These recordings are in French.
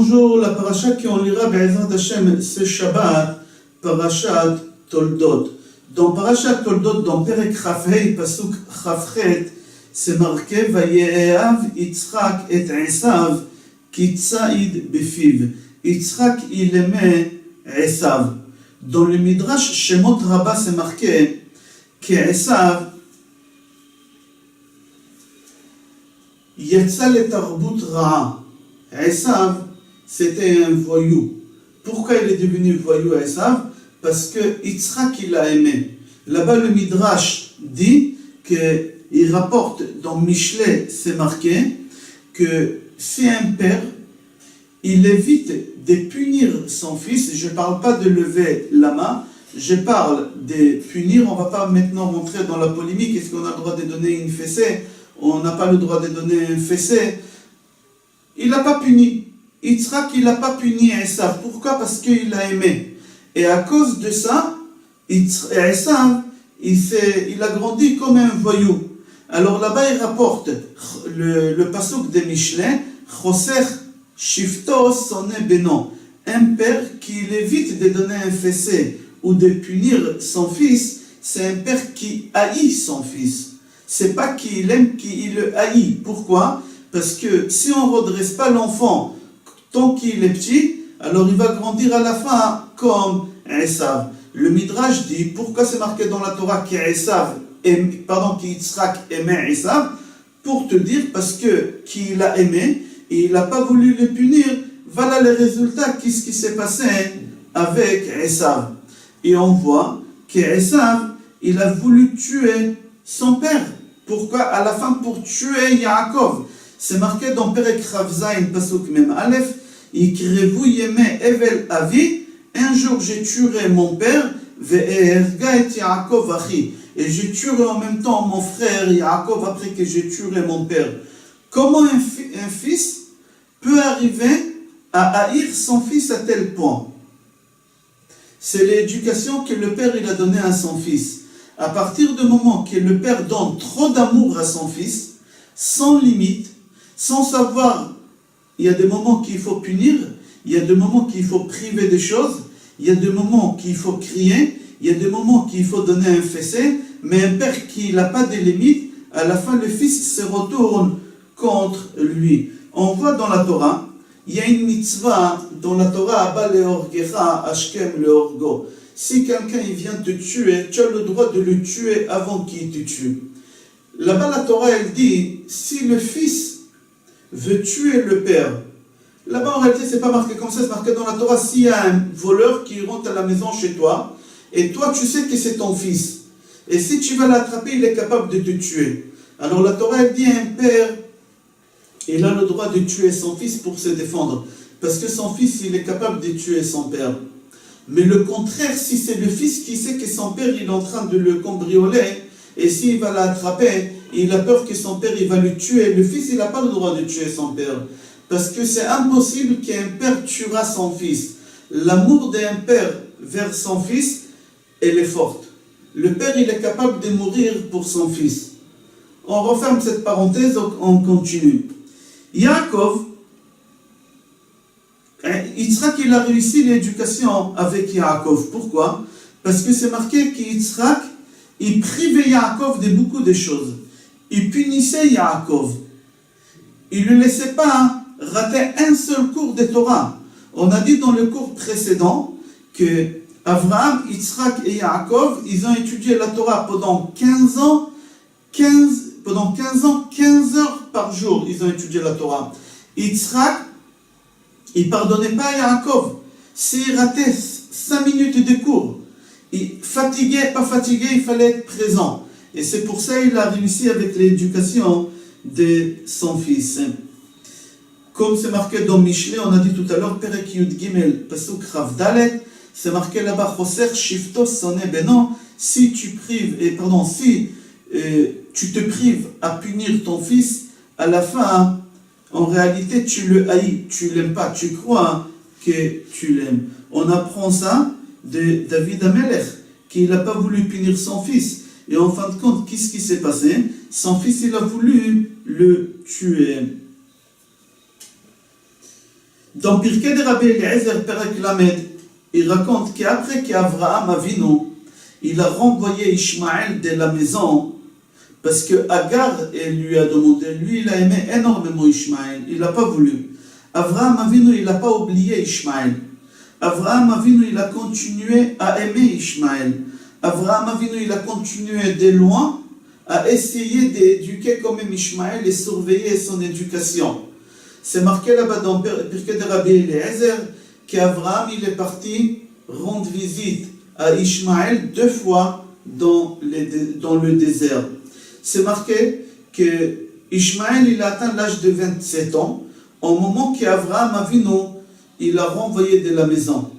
Bonjour, la paracha qu'on lira Be'ezrat Hashem ce Shabbat, parachat Toldot. Dans parachat Toldot, dans Perek Chafhei, Pasuk Chafchet, c'est marqué Vaye'ehav Yitzchak et Esav ki tsaïd befiv. Yitzchak il aimait Esav. Dans le Midrash Shemot Rabbah, c'est marqué qu'Esav Yatsa le tarbut ra'a. Esav, c'était un voyou. Pourquoi il est devenu voyou Esav? Parce que Yitzchak il l'a aimé. Là-bas, le Midrash dit qu'il rapporte dans Mishlei, c'est marqué que si un père, il évite de punir son fils, je ne parle pas de lever la main, je parle de punir, on ne va pas maintenant rentrer dans la polémique, est-ce qu'on a le droit de donner une fessée? On n'a pas le droit de donner un fessée. Il n'a pas puni. Yitzchak, il n'a pas puni Esav. Pourquoi? Parce qu'il l'a aimé. Et à cause de ça, Esav, il a grandi comme un voyou. Alors là-bas, il rapporte le pasuk de Mishlei, Choser Shifto Soné Beno. Un père qui évite de donner un fessé ou de punir son fils, c'est un père qui haït son fils. C'est pas qu'il aime, qu'il le haït. Pourquoi? Parce que si on ne redresse pas l'enfant tant qu'il est petit, alors il va grandir à la fin comme Esav. Le Midrash dit, pourquoi c'est marqué dans la Torah qu'Yitzchak aimait Esav? Pour te dire, parce que qu'il a aimé, et il n'a pas voulu le punir, voilà le résultat, qu'est-ce qui s'est passé avec Esav. Et on voit qu'Esav, il a voulu tuer son père. Pourquoi? À la fin, pour tuer Yaakov. C'est marqué dans Perek Chavzaïn, Pasuk Mem Aleph, Yikrevu Yeme Evel Avi, un jour je tuerai mon père, Ve'erga et Yaakov Achi, et je tuerai en même temps mon frère Yaakov après que je tuerai mon père. Comment un fils peut arriver à haïr son fils à tel point? C'est l'éducation que le père il a donnée à son fils. À partir du moment que le père donne trop d'amour à son fils, sans limite, sans savoir, il y a des moments qu'il faut punir, il y a des moments qu'il faut priver des choses, il y a des moments qu'il faut crier, il y a des moments qu'il faut donner un fessé, mais un père qui n'a pas de limite, à la fin le fils se retourne contre lui. On voit dans la Torah, il y a une mitzvah dans la Torah, Abba leorgecha, Ashkem leorgo. Si quelqu'un il vient te tuer, tu as le droit de le tuer avant qu'il te tue. Là-bas, la Torah, elle dit, si le fils veut tuer le père, là-bas, en réalité, c'est pas marqué comme ça, c'est marqué dans la Torah, s'il y a un voleur qui rentre à la maison chez toi, et toi, tu sais que c'est ton fils, et si tu vas l'attraper, il est capable de te tuer. Alors, la Torah, elle dit, un père, il a le droit de tuer son fils pour se défendre, parce que son fils, il est capable de tuer son père. Mais le contraire, si c'est le fils qui sait que son père il est en train de le cambrioler, et s'il va l'attraper, il a peur que son père il va le tuer, le fils il n'a pas le droit de tuer son père. Parce que c'est impossible qu'un père tuera son fils. L'amour d'un père vers son fils, elle est forte. Le père il est capable de mourir pour son fils. On referme cette parenthèse, on continue. Yaakov, Yitzchak, il a réussi l'éducation avec Yaakov. Pourquoi? Parce que c'est marqué qu'Yitzchak, il privait Yaakov de beaucoup de choses. Il punissait Yaakov. Il ne le laissait pas rater un seul cours de Torah. On a dit dans le cours précédent que Abraham, Yitzchak et Yaakov, ils ont étudié la Torah pendant 15 ans, 15 heures par jour, ils ont étudié la Torah. Yitzchak, il ne pardonnait pas à Yaakov. S'il ratait 5 minutes de cours, fatigué, pas fatigué, il fallait être présent. Et c'est pour ça qu'il a réussi avec l'éducation de son fils. Comme c'est marqué dans Mishlei, on a dit tout à l'heure, Perek Yud Gimel, Pasuk Rav Dalet, c'est marqué là-bas, Choser Shifto Soné Beno, si tu te prives à punir ton fils, à la fin, en réalité, tu le haïs, tu l'aimes pas, tu crois que tu l'aimes. On apprend ça de David Amelech, qu'il n'a pas voulu punir son fils. Et en fin de compte, qu'est-ce qui s'est passé? Son fils, il a voulu le tuer. Dans Pirkei de Rabbi Eliezer, Perek Lamed, il raconte qu'après qu'Avraham Avinu, il a renvoyé Ishmaël de la maison, parce que Agar lui a demandé, lui il a aimé énormément Ishmaël, il n'a pas voulu. Avraham Avinu, il n'a pas oublié Ishmaël. Avraham Avinu, il a continué à aimer Ishmaël. Avraham Avinu, il a continué de loin à essayer d'éduquer quand même Ishmaël et surveiller son éducation. C'est marqué là-bas dans Pirkei de Rabbi Eliezer qu'Avraham, il est parti rendre visite à Ishmaël 2 fois dans le désert. C'est marqué que Ishmaël, il a atteint l'âge de 27 ans, au moment qu'Avraham Avinu, il a renvoyé de la maison.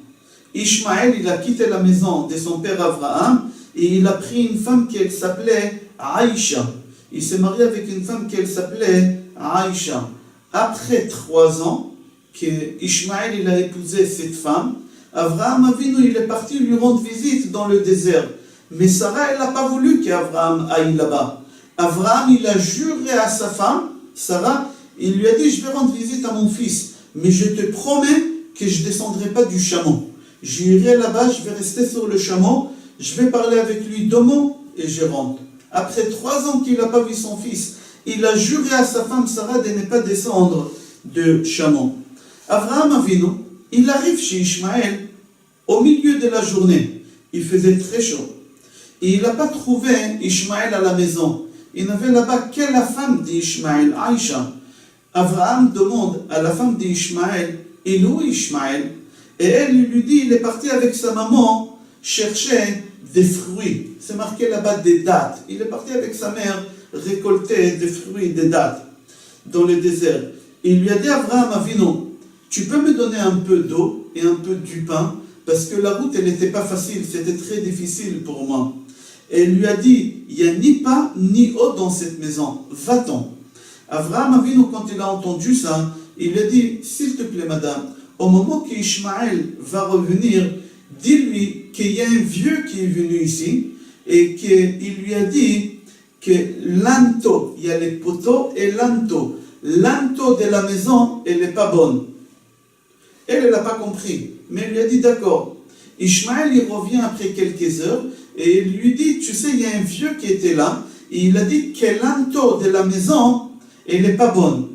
Ishmaël, il a quitté la maison de son père Avraham et il a pris une femme qui s'appelait Aïcha. Il s'est marié avec une femme qui s'appelait Aïcha. Après 3 ans que Ishmaël, il a épousé cette femme, Avraham Avinu, il est parti lui rendre visite dans le désert. Mais Sarah, elle n'a pas voulu qu'Avraham aille là-bas. Avraham, il a juré à sa femme, Sarah, il lui a dit, je vais rendre visite à mon fils, mais je te promets que je ne descendrai pas du chameau. J'irai là-bas, je vais rester sur le chameau, je vais parler avec lui 2 mots et je rentre. Après 3 ans qu'il n'a pas vu son fils, il a juré à sa femme Sarah de ne pas descendre de chameau. Avraham Avinu, il arrive chez Ishmaël au milieu de la journée. Il faisait très chaud. Et il n'a pas trouvé Ishmaël à la maison. Il n'avait là-bas que la femme d'Ishmaël, Aïcha. Avraham demande à la femme d'Ishmaël, il est où Ishmaël? Et elle lui dit, il est parti avec sa maman chercher des fruits. C'est marqué là-bas des dattes. Il est parti avec sa mère récolter des fruits, des dattes dans le désert. Il lui a dit, Avraham Avinu, tu peux me donner un peu d'eau et un peu du pain, parce que la route, elle n'était pas facile, c'était très difficile pour moi. Et il lui a dit, il n'y a ni pain ni eau dans cette maison, va-t'en. Avraham Avinu, quand il a entendu ça, il lui a dit, s'il te plaît madame, au moment qu'Ishmaël va revenir, dis-lui qu'il y a un vieux qui est venu ici, et qu'il lui a dit que l'anto, il y a les poteaux et l'anto de la maison, elle n'est pas bonne. Elle n'a pas compris, mais elle lui a dit d'accord. Ishmaël, il revient après quelques heures et il lui dit, tu sais, il y a un vieux qui était là, et il a dit que l'anto de la maison, elle n'est pas bonne.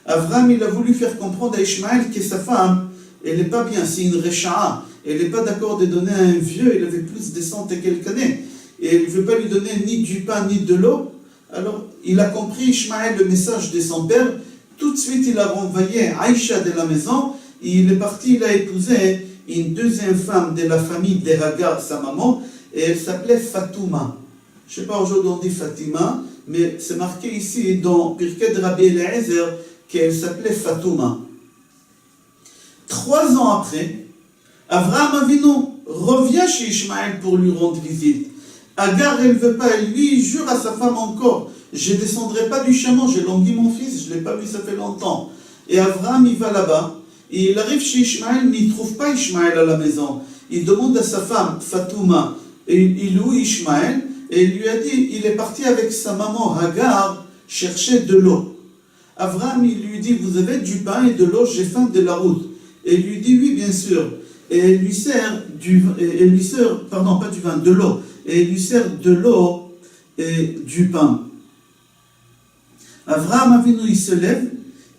Avraham, il a voulu faire comprendre à Ishmaël que sa femme, elle n'est pas bien, c'est une recha'a. Elle n'est pas d'accord de donner à un vieux, il avait plus de 100 et quelques années. Et elle ne veut pas lui donner ni du pain ni de l'eau. Alors, il a compris Ishmaël le message de son père. Tout de suite, il a renvoyé Aïcha de la maison. Et il est parti, il a épousé une deuxième femme de la famille de Hagar, sa maman. Et elle s'appelait Fatouma. Je ne sais pas aujourd'hui on dit Fatima, mais c'est marqué ici dans Pirkei de Rabbi Eliezer qu'elle s'appelait Fatouma. 3 ans après, Avraham Avinu revient chez Ishmaël pour lui rendre visite. Agar, elle ne veut pas, elle lui jure à sa femme encore, je ne descendrai pas du chameau, j'ai langui mon fils, je ne l'ai pas vu, ça fait longtemps. Et Avraham, il va là-bas, et il arrive chez Ishmaël, mais il ne trouve pas Ishmaël à la maison. Il demande à sa femme, Fatouma, et il est où Ishmaël? Et il lui a dit, il est parti avec sa maman Hagar chercher de l'eau. Avraham, il lui dit, vous avez du pain et de l'eau, j'ai faim de la route. Et il lui dit, oui, bien sûr. Et elle lui sert de l'eau. Et il lui sert de l'eau et du pain. Avraham Avinu, il se lève,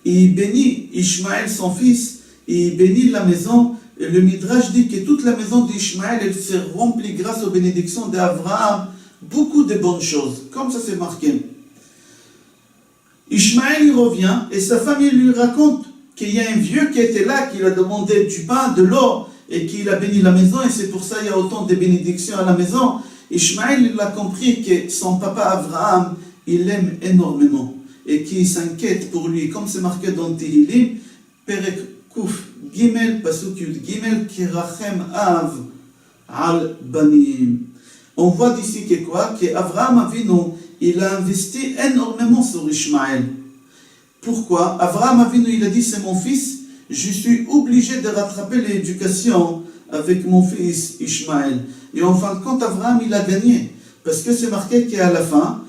et il bénit Ishmaël, son fils, et il bénit la maison. Et le Midrash dit que toute la maison d'Ishmaël, elle s'est remplie grâce aux bénédictions d'Avraham, beaucoup de bonnes choses, comme ça c'est marqué. Ishmaël, il revient, et sa famille lui raconte qu'il y a un vieux qui était là, qui a demandé du pain, de l'eau, et qu'il a béni la maison, et c'est pour ça qu'il y a autant de bénédictions à la maison. Ishmaël, il a compris que son papa Avraham, il l'aime énormément, et qu'il s'inquiète pour lui, comme c'est marqué dans Tehillim, Perek Kuf Gimel, Pasuk Yud Gimel, Kirachem Av al Banim. On voit d'ici que quoi? Qu'Avraham Avinu, il a investi énormément sur Ishmaël. Pourquoi? Avraham Avinu, il a dit, c'est mon fils, je suis obligé de rattraper l'éducation avec mon fils Ishmaël. Et en fin de compte, Avraham, il a gagné. Parce que c'est marqué qu'à la fin,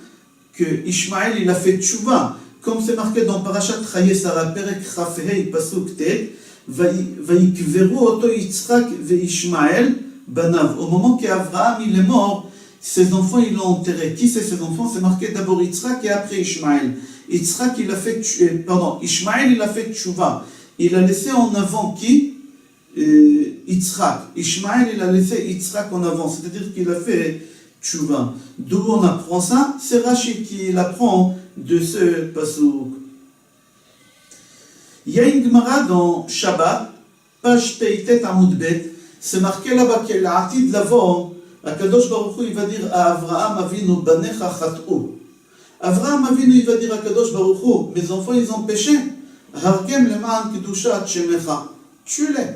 que Ishmaël, il a fait tchouva. Comme c'est marqué dans Parashat Chaye Sarah, Perek Chafehei, Pasuk Tet, ויקברו אותו יצחק וישמעאל בניו. Au moment qu'Abraham il est mort, ses enfants ils l'ont enterré. Qui c'est ses enfants? C'est marqué d'abord Yitzhak et après Ishmaël. Yitzhak il a fait, Ishmaël il a fait tchouva. Il a laissé en avant qui? Yitzhak. Ishmaël il a laissé Yitzhak en avant, c'est-à-dire qu'il a fait tchouva. D'où on apprend ça? C'est Rashi qui l'apprend de ce pasouk. Il y a une Gemara dans Shabbat, page Peitet Amoud Bet, c'est marqué là-bas qu'il y a l'atid l'avant, Akadosh Baruch Hu, il va dire à Avraham Avinu, Banecha Chat'u. Avraham Avinu, il va dire à Akadosh Baruch Hu, mes enfants, ils ont péché. Hargem leman kedushat shemecha. Tue-les.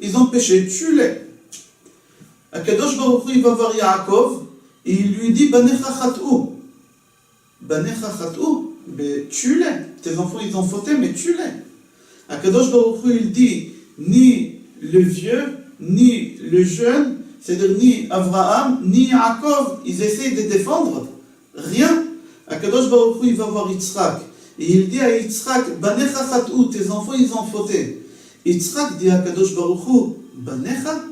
Ils ont péché, tue-les. Akadosh Baruch Hu, il va voir Yaakov, et il lui dit, Banecha Chat'u. Banecha Chat'u, tue-les. Tes enfants, ils ont fauté, mais tue-les. Akadosh Baruch Hu, il dit, ni le vieux, ni le jeune, c'est-à-dire ni Avraham, ni Yaakov, ils essayent de défendre rien. Akadosh Baruch Hu, il va voir Yitzhak. Et il dit à Yitzhak, Banecha Chat'u, tes enfants, ils ont fauté. Yitzhak dit à Akadosh Baruch Hu, Banecha?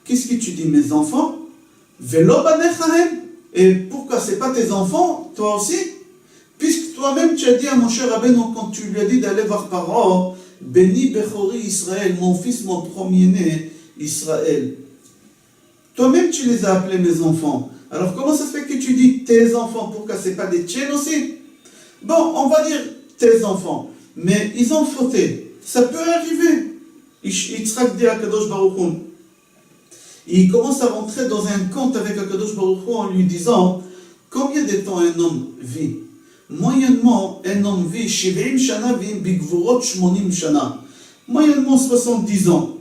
Qu'est-ce que tu dis, mes enfants? Velo Banechahem? Et pourquoi c'est pas tes enfants, toi aussi? Puisque toi-même tu as dit à mon cher Rabbeinu, quand tu lui as dit d'aller voir Paro, béni Bechori Israël, mon fils, mon premier-né, Israël. Toi-même tu les as appelés mes enfants. Alors comment ça se fait que tu dis tes enfants? Pourquoi c'est pas des tiens aussi? Bon, on va dire tes enfants, mais ils ont fauté. Ça peut arriver. Yitzhak dit à Kadosh Baruch Hu. Il commence à rentrer dans un conte avec Akadosh Baruch Hu en lui disant combien de temps un homme vit? Moyennement, un homme vit 70 shana vim bigvurot 80 shana. Moyennement 70 ans.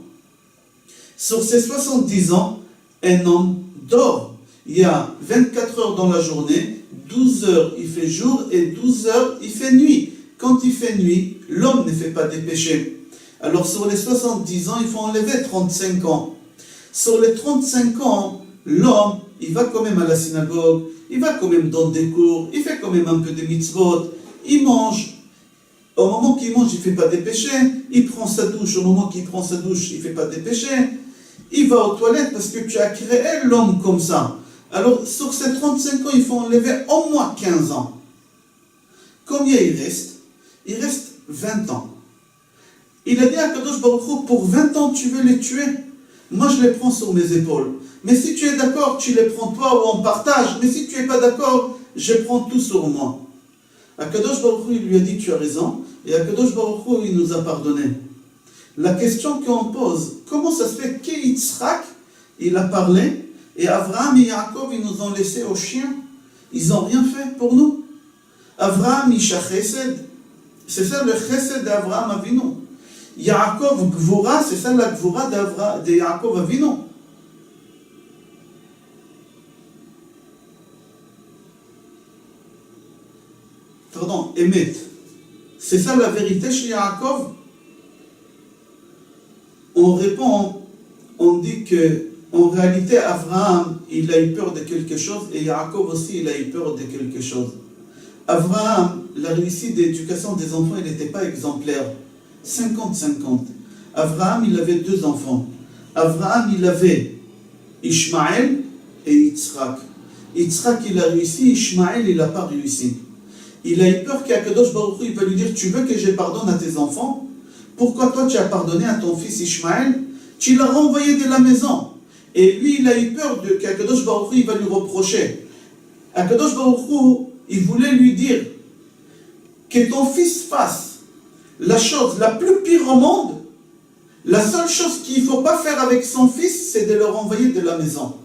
Sur ces 70 ans, un homme dort. Il y a 24 heures dans la journée, 12 heures il fait jour et 12 heures il fait nuit. Quand il fait nuit, l'homme ne fait pas des péchés. Alors sur les 70 ans, il faut enlever 35 ans. Sur les 35 ans, l'homme, il va quand même à la synagogue, il va quand même dans des cours, il fait quand même un peu de mitzvot, il mange. Au moment qu'il mange, il ne fait pas des péchés. Il prend sa douche, au moment qu'il prend sa douche, il ne fait pas des péchés. Il va aux toilettes parce que tu as créé l'homme comme ça. Alors, sur ces 35 ans, il faut enlever au moins 15 ans. Combien il reste? Il reste 20 ans. Il a dit à Kadosh Baruch Hu, pour 20 ans, tu veux les tuer? Moi, je les prends sur mes épaules. Mais si tu es d'accord, tu les prends toi ou on partage. Mais si tu n'es pas d'accord, je prends tout sur moi. Akadosh Baruch Hu, il lui a dit, tu as raison. Et Akadosh Baruch Hu, il nous a pardonné. La question qu'on pose, comment ça se fait qu'Yitzhak, il a parlé, et Avraham et Yaakov, ils nous ont laissés aux chiens? Ils n'ont rien fait pour nous. Avraham, Isha Chesed. C'est ça le Chesed d'Avraham Avinu. Yaakov, Gvura, c'est ça la Gvura de Yaakov Avinu. Pardon, Emet. C'est ça la vérité chez Yaakov? On répond, on dit que en réalité Avraham, il a eu peur de quelque chose et Yaakov aussi, il a eu peur de quelque chose. Avraham, la réussite d'éducation des enfants, il n'était pas exemplaire. 50-50. Avraham, il avait 2 enfants. Avraham, il avait Ishmaël et Yitzhak. Yitzhak, il a réussi, Ishmaël, il n'a pas réussi. Il a eu peur qu'Akadosh Baruch Hu, il va lui dire, tu veux que je pardonne à tes enfants? Pourquoi toi tu as pardonné à ton fils Ishmaël? Tu l'as renvoyé de la maison. Et lui, il a eu peur qu'Akadosh Baruch Hu, il va lui reprocher. Akadosh Baruch Hu, il voulait lui dire que ton fils fasse la chose la plus pire au monde. La seule chose qu'il ne faut pas faire avec son fils, c'est de le renvoyer de la maison.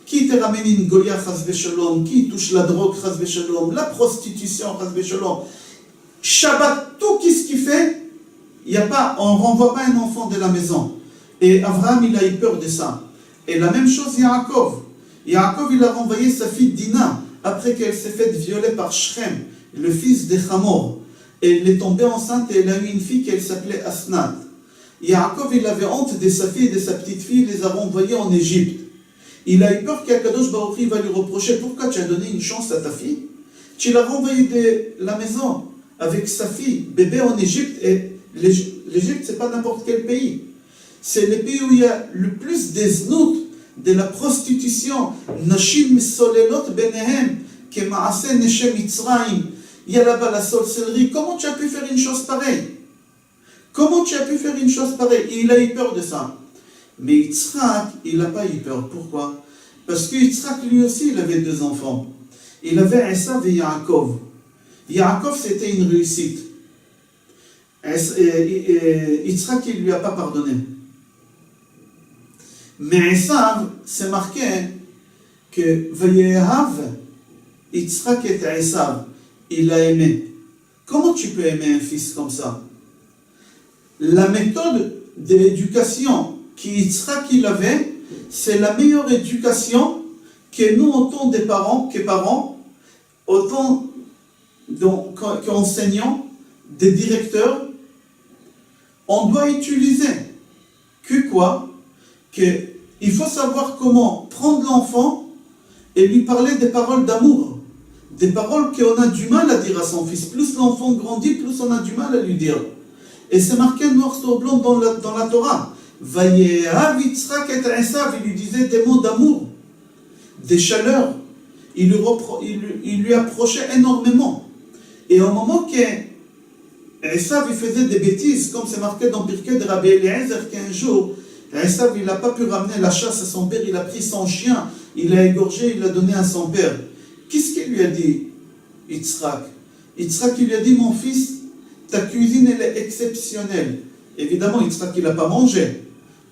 Qui te ramène une Goya, chas v'shalom, qui touche la drogue, chas v'shalom, la prostitution, chas v'shalom, Shabbat, tout ce qu'il fait, on ne renvoie pas un enfant de la maison. Et Avraham, il a eu peur de ça. Et la même chose, Yaakov. Yaakov, il a renvoyé sa fille Dina, après qu'elle s'est faite violer par Shrem, le fils de Hamor. Et elle est tombée enceinte et elle a eu une fille qui s'appelait Asnat. Yaakov, il avait honte de sa fille et de sa petite fille, il les a renvoyés en Égypte. Il a eu peur qu'Akadosh Baruch Hu va lui reprocher, pourquoi tu as donné une chance à ta fille? Tu l'as renvoyée de la maison avec sa fille, bébé en Égypte, et L'Égypte, ce n'est pas n'importe quel pays. C'est le pays où il y a le plus des znout, de la prostitution. Nashim solelot benehem, kemaase neshem Mitzrayim. Il y a là-bas la sorcellerie. Comment tu as pu faire une chose pareille? Comment tu as pu faire une chose pareille? Et il a eu peur de ça. Mais Yitzhak, il n'a pas eu peur. Pourquoi? Parce que Yitzhak, lui aussi, il avait 2 enfants. Il avait Esav et Yaakov. Yaakov, c'était une réussite. Yitzhak, il ne lui a pas pardonné. Mais Esav, c'est marqué que Vayehav, Yitzhak et Esav, il a aimé. Comment tu peux aimer un fils comme ça? La méthode de l'éducation qu'Yitzhak il avait, c'est la meilleure éducation que nous, autant des parents, autant qu'enseignants, des directeurs, on doit utiliser. Que quoi? Il faut savoir comment prendre l'enfant et lui parler des paroles d'amour. Des paroles qu'on a du mal à dire à son fils. Plus l'enfant grandit, plus on a du mal à lui dire. Et c'est marqué noir sur blanc dans la Torah. Vayehav Yitzhak et Esav, il lui disait des mots d'amour, des chaleurs. Il lui approchait énormément. Et au moment qu'Esav il faisait des bêtises, comme c'est marqué dans Pirkei de Rabbi Eliezer, qu'un jour, Esav il n'a pas pu ramener la chasse à son père, il a pris son chien, il l'a égorgé, il l'a donné à son père. Qu'est-ce qu'il lui a dit, Yitzhak? Yitzhak il lui a dit, mon fils, ta cuisine elle est exceptionnelle. Évidemment, Yitzhak il n'a pas mangé.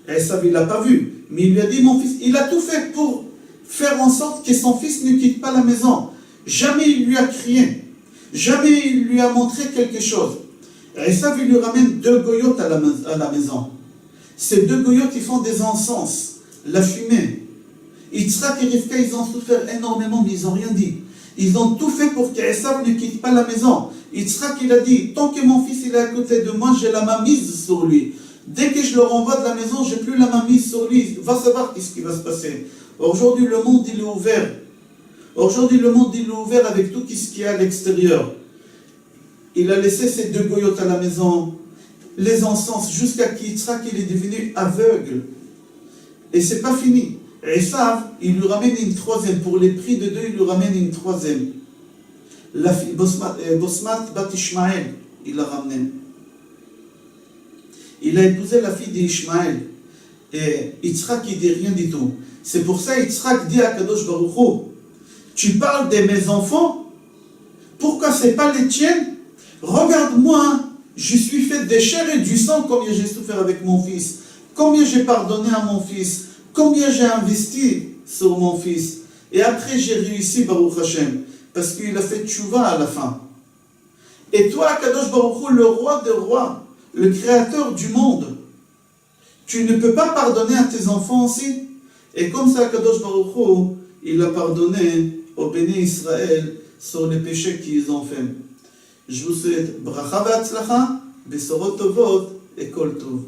Esav il l'a pas vu. Mais il lui a dit, mon fils, il a tout fait pour faire en sorte que son fils ne quitte pas la maison. Jamais il lui a crié. Jamais il lui a montré quelque chose. Esav il lui ramène 2 goyotes à la maison. Ces 2 goyotes ils font des encens, la fumée. Yitzhak et Rivka ils ont souffert énormément, mais ils n'ont rien dit. Ils ont tout fait pour qu'Esav ne quitte pas la maison. Yitzhak il a dit, tant que mon fils il est à côté de moi, j'ai la main mise sur lui. Dès que je le renvoie de la maison, j'ai plus la main mise sur lui. Il va savoir qu'est-ce qui va se passer. Aujourd'hui, le monde il est ouvert. Aujourd'hui, le monde il est ouvert avec tout ce qu'il y a à l'extérieur. Il a laissé ses 2 goyotes à la maison, les encens, jusqu'à qu'Yitzhak il est devenu aveugle. Et c'est pas fini. Esav, il lui ramène une 3e. Pour les prix de 2, il lui ramène une 3e. La fille, Bosmat Bat Ishmael, il l'a ramené. Il a épousé la fille d'Ishmael. Et Yitzhak, il dit rien du tout. C'est pour ça Yitzhak dit à Kadosh Baruch Hu, tu parles de mes enfants? Pourquoi c'est pas les tiennes? Regarde-moi, je suis fait de chair et du sang, combien j'ai souffert avec mon fils, combien j'ai pardonné à mon fils, combien j'ai investi sur mon fils. Et après j'ai réussi, Baruch Hashem, parce qu'il a fait tchouva à la fin. Et toi, Kadosh Baruch Hu, le roi des rois, le créateur du monde, tu ne peux pas pardonner à tes enfants aussi? Et comme ça, Kadosh Baruch Hu, il a pardonné aux bénis Israël sur les péchés qu'ils ont fait. Je vous souhaite bracha v'atzlacha, besorot tovot et kol tov.